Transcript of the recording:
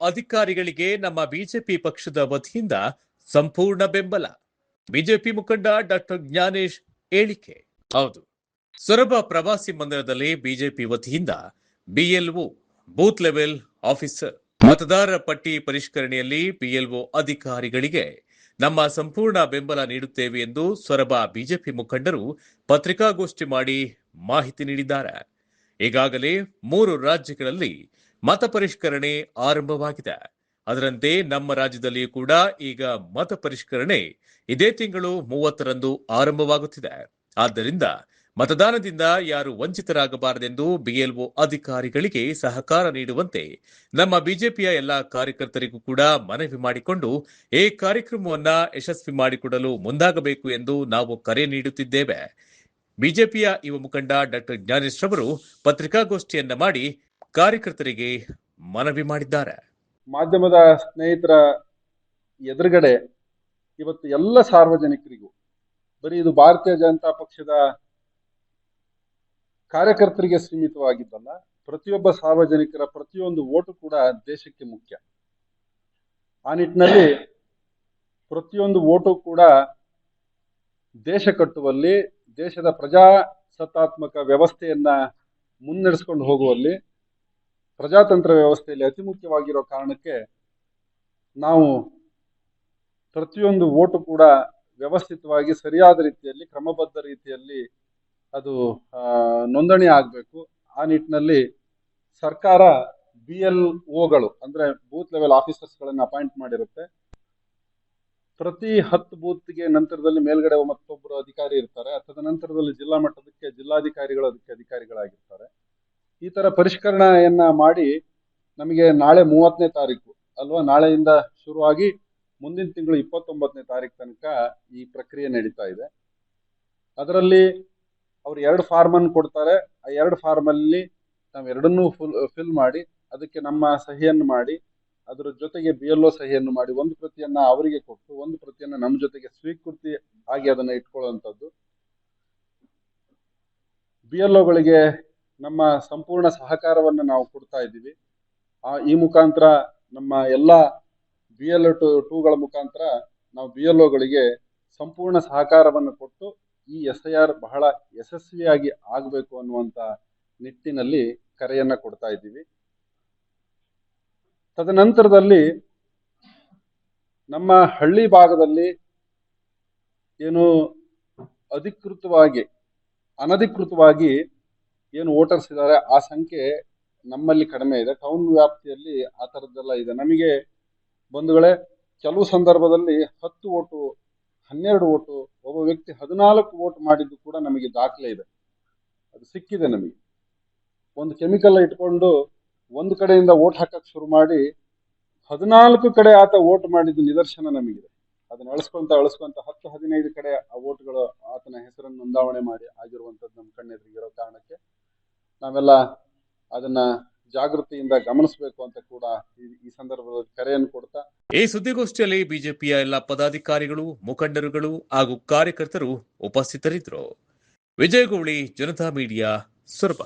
ಅಧಿಕಾರಿಗಳಿಗೆ ನಮ್ಮ ಬಿಜೆಪಿ ಪಕ್ಷದ ವತಿಯಿಂದ ಸಂಪೂರ್ಣ ಬೆಂಬಲ. ಬಿಜೆಪಿ ಮುಖಂಡ ಡಾಕ್ಟರ್ ಜ್ಞಾನೇಶ್ ಹೇಳಿಕೆ. ಹೌದು, ಸೊರಬ ಪ್ರವಾಸಿ ಮಂದಿರದಲ್ಲಿ ಬಿಜೆಪಿ ವತಿಯಿಂದ ಬಿಎಲ್ಒ ಬೂತ್ ಲೆವೆಲ್ ಆಫೀಸರ್ ಮತದಾರರ ಪಟ್ಟಿ ಪರಿಷ್ಕರಣೆಯಲ್ಲಿ ಬಿಎಲ್ಒ ಅಧಿಕಾರಿಗಳಿಗೆ ನಮ್ಮ ಸಂಪೂರ್ಣ ಬೆಂಬಲ ನೀಡುತ್ತೇವೆ ಎಂದು ಸೊರಬ ಬಿಜೆಪಿ ಮುಖಂಡರು ಪತ್ರಿಕಾಗೋಷ್ಠಿ ಮಾಡಿ ಮಾಹಿತಿ ನೀಡಿದ್ದಾರೆ. ಈಗಾಗಲೇ 3 ರಾಜ್ಯಗಳಲ್ಲಿ ಮತ ಪರಿಷ್ಕರಣೆ ಆರಂಭವಾಗಿದೆ. ಅದರಂತೆ ನಮ್ಮ ರಾಜ್ಯದಲ್ಲಿಯೂ ಕೂಡ ಈಗ ಮತ ಪರಿಷ್ಕರಣೆ ಇದೇ ತಿಂಗಳು 30ರಂದು ಆರಂಭವಾಗುತ್ತಿದೆ. ಆದ್ದರಿಂದ ಮತದಾನದಿಂದ ಯಾರು ವಂಚಿತರಾಗಬಾರದೆಂದು ಬಿಎಲ್ಒ ಅಧಿಕಾರಿಗಳಿಗೆ ಸಹಕಾರ ನೀಡುವಂತೆ ನಮ್ಮ ಬಿಜೆಪಿಯ ಎಲ್ಲಾ ಕಾರ್ಯಕರ್ತರಿಗೂ ಕೂಡ ಮನವಿ ಮಾಡಿಕೊಂಡು ಈ ಕಾರ್ಯಕ್ರಮವನ್ನ ಯಶಸ್ವಿ ಮಾಡಿಕೊಡಲು ಮುಂದಾಗಬೇಕು ಎಂದು ನಾವು ಕರೆ ನೀಡುತ್ತಿದ್ದೇವೆ. ಬಿಜೆಪಿಯ ಯುವ ಮುಖಂಡ ಡಾಕ್ಟರ್ ಜ್ಞಾನೇಶ್ ರವರು ಪತ್ರಿಕಾಗೋಷ್ಠಿಯನ್ನ ಮಾಡಿ ಕಾರ್ಯಕರ್ತರಿಗೆ ಮನವಿ ಮಾಡಿದ್ದಾರೆ. ಮಾಧ್ಯಮದ ಸ್ನೇಹಿತರ ಎದುರುಗಡೆ ಇವತ್ತು ಎಲ್ಲ ಸಾರ್ವಜನಿಕರಿಗೂ, ಬರೀ ಇದು ಭಾರತೀಯ ಜನತಾ ಪಕ್ಷದ ಕಾರ್ಯಕರ್ತರಿಗೆ ಸೀಮಿತವಾಗಿದ್ದಲ್ಲ, ಪ್ರತಿಯೊಬ್ಬ ಸಾರ್ವಜನಿಕರ ಪ್ರತಿಯೊಂದು ಓಟು ಕೂಡ ದೇಶಕ್ಕೆ ಮುಖ್ಯ. ಆ ನಿಟ್ಟಿನಲ್ಲಿ ಪ್ರತಿಯೊಂದು ಓಟು ಕೂಡ ದೇಶ ಕಟ್ಟುವಲ್ಲಿ, ದೇಶದ ಪ್ರಜಾಸತ್ತಾತ್ಮಕ ವ್ಯವಸ್ಥೆಯನ್ನ ಮುನ್ನಡೆಸ್ಕೊಂಡು ಹೋಗುವಲ್ಲಿ, ಪ್ರಜಾತಂತ್ರ ವ್ಯವಸ್ಥೆಯಲ್ಲಿ ಅತಿ ಮುಖ್ಯವಾಗಿರೋ ಕಾರಣಕ್ಕೆ ನಾವು ಪ್ರತಿಯೊಂದು ಓಟು ಕೂಡ ವ್ಯವಸ್ಥಿತವಾಗಿ ಸರಿಯಾದ ರೀತಿಯಲ್ಲಿ, ಕ್ರಮಬದ್ಧ ರೀತಿಯಲ್ಲಿ ಅದು ನೋಂದಣಿ ಆಗಬೇಕು. ಆ ನಿಟ್ಟಿನಲ್ಲಿ ಸರ್ಕಾರ BLOಗಳು ಅಂದ್ರೆ ಬೂತ್ ಲೆವೆಲ್ ಆಫೀಸರ್ಸ್ಗಳನ್ನು ಅಪಾಯಿಂಟ್ ಮಾಡಿರುತ್ತೆ. ಪ್ರತಿ 10 ಬೂತ್ಗೆ ನಂತರದಲ್ಲಿ ಮೇಲ್ಗಡೆ ಮತ್ತೊಬ್ಬರು ಅಧಿಕಾರಿ ಇರ್ತಾರೆ. ತದನಂತರದಲ್ಲಿ ಜಿಲ್ಲಾ ಮಟ್ಟದಕ್ಕೆ ಜಿಲ್ಲಾಧಿಕಾರಿಗಳು ಅದಕ್ಕೆ ಅಧಿಕಾರಿಗಳಾಗಿರ್ತಾರೆ. ಈ ತರ ಪರಿಷ್ಕರಣೆಯನ್ನ ಮಾಡಿ ನಮಗೆ ನಾಳೆ 30ನೇ ತಾರೀಕು ಅಲ್ವಾ, ನಾಳೆಯಿಂದ ಶುರುವಾಗಿ ಮುಂದಿನ ತಿಂಗಳು 29ನೇ ತಾರೀಕು ತನಕ ಈ ಪ್ರಕ್ರಿಯೆ ನಡೀತಾ ಇದೆ. ಅದರಲ್ಲಿ ಅವ್ರು 2 ಫಾರ್ಮ್ ಅನ್ನು ಕೊಡ್ತಾರೆ. ಆ 2 ಫಾರ್ಮ್ ಅಲ್ಲಿ ನಾವು ಎರಡನ್ನೂ ಫಿಲ್ ಮಾಡಿ ಅದಕ್ಕೆ ನಮ್ಮ ಸಹಿಯನ್ನು ಮಾಡಿ, ಅದರ ಜೊತೆಗೆ BLO ಸಹಿಯನ್ನು ಮಾಡಿ, ಒಂದು ಪ್ರತಿಯನ್ನ ಅವರಿಗೆ ಕೊಟ್ಟು ಒಂದು ಪ್ರತಿಯನ್ನ ನಮ್ಮ ಜೊತೆಗೆ ಸ್ವೀಕೃತಿ ಆಗಿ ಅದನ್ನ ಇಟ್ಕೊಳ್ಳುವಂಥದ್ದು. BLOಗಳಿಗೆ ನಮ್ಮ ಸಂಪೂರ್ಣ ಸಹಕಾರವನ್ನು ನಾವು ಕೊಡ್ತಾ ಇದ್ದೀವಿ. ಈ ಮುಖಾಂತರ ನಮ್ಮ ಎಲ್ಲ BLO2ಗಳ ಮುಖಾಂತರ ನಾವು BLOಗಳಿಗೆ ಸಂಪೂರ್ಣ ಸಹಕಾರವನ್ನು ಕೊಟ್ಟು ಈ SIR ಬಹಳ ಯಶಸ್ವಿಯಾಗಿ ಆಗಬೇಕು ಅನ್ನುವಂಥ ನಿಟ್ಟಿನಲ್ಲಿ ಕರೆಯನ್ನ ಕೊಡ್ತಾ ಇದ್ದೀವಿ. ತದನಂತರದಲ್ಲಿ ನಮ್ಮ ಹಳ್ಳಿ ಭಾಗದಲ್ಲಿ ಏನು ಅನಧಿಕೃತವಾಗಿ ಏನು ವೋಟರ್ಸ್ ಇದ್ದಾರೆ ಆ ಸಂಖ್ಯೆ ನಮ್ಮಲ್ಲಿ ಕಡಿಮೆ ಇದೆ. ಟೌನ್ ವ್ಯಾಪ್ತಿಯಲ್ಲಿ ಆ ಥರದ್ದೆಲ್ಲ ಇದೆ. ನಮಗೆ ಬಂಧುಗಳೇ, ಕೆಲವು ಸಂದರ್ಭದಲ್ಲಿ 10 ಓಟು 12 ಓಟು, ಒಬ್ಬ ವ್ಯಕ್ತಿ 14 ಓಟ್ ಮಾಡಿದ್ದು ಕೂಡ ನಮಗೆ ದಾಖಲೆ ಇದೆ. ಅದು ಸಿಕ್ಕಿದೆ ನಮಗೆ. ಒಂದು ಕೆಮಿಕಲ್ ಇಟ್ಕೊಂಡು ಒಂದು ಕಡೆಯಿಂದ ಓಟ್ ಹಾಕಕ್ಕೆ ಶುರು ಮಾಡಿ 14 ಕಡೆ ಆತ ಓಟ್ ಮಾಡಿದ್ದು ನಿದರ್ಶನ ನಮಗಿದೆ. ಅದನ್ನ ಅಳಿಸ್ಕೊಂತ 10-15 ಕಡೆ ಆ ಓಟ್ಗಳು ಆತನ ಹೆಸರನ್ನು ನೋಂದಾವಣೆ ಮಾಡಿ ಆಗಿರುವಂಥದ್ದು ನಮ್ಮ ಕಣ್ಣೆದುರಿಗಿರೋ ಕಾರಣಕ್ಕೆ ನಾವೆಲ್ಲ ಅದನ್ನ ಜಾಗೃತಿಯಿಂದ ಗಮನಿಸಬೇಕು ಅಂತ ಕೂಡ ಈ ಸಂದರ್ಭದಲ್ಲಿ ಕರೆಯನ್ನು ಕೊಡ್ತಾ, ಈ ಸುದ್ದಿಗೋಷ್ಠಿಯಲ್ಲಿ ಬಿಜೆಪಿಯ ಎಲ್ಲ ಪದಾಧಿಕಾರಿಗಳು, ಮುಖಂಡರುಗಳು ಹಾಗೂ ಕಾರ್ಯಕರ್ತರು ಉಪಸ್ಥಿತರಿದ್ದರು. ವಿಜಯಗೌಳಿ, ಜನತಾ ಮೀಡಿಯಾ, ಸೊರಬ.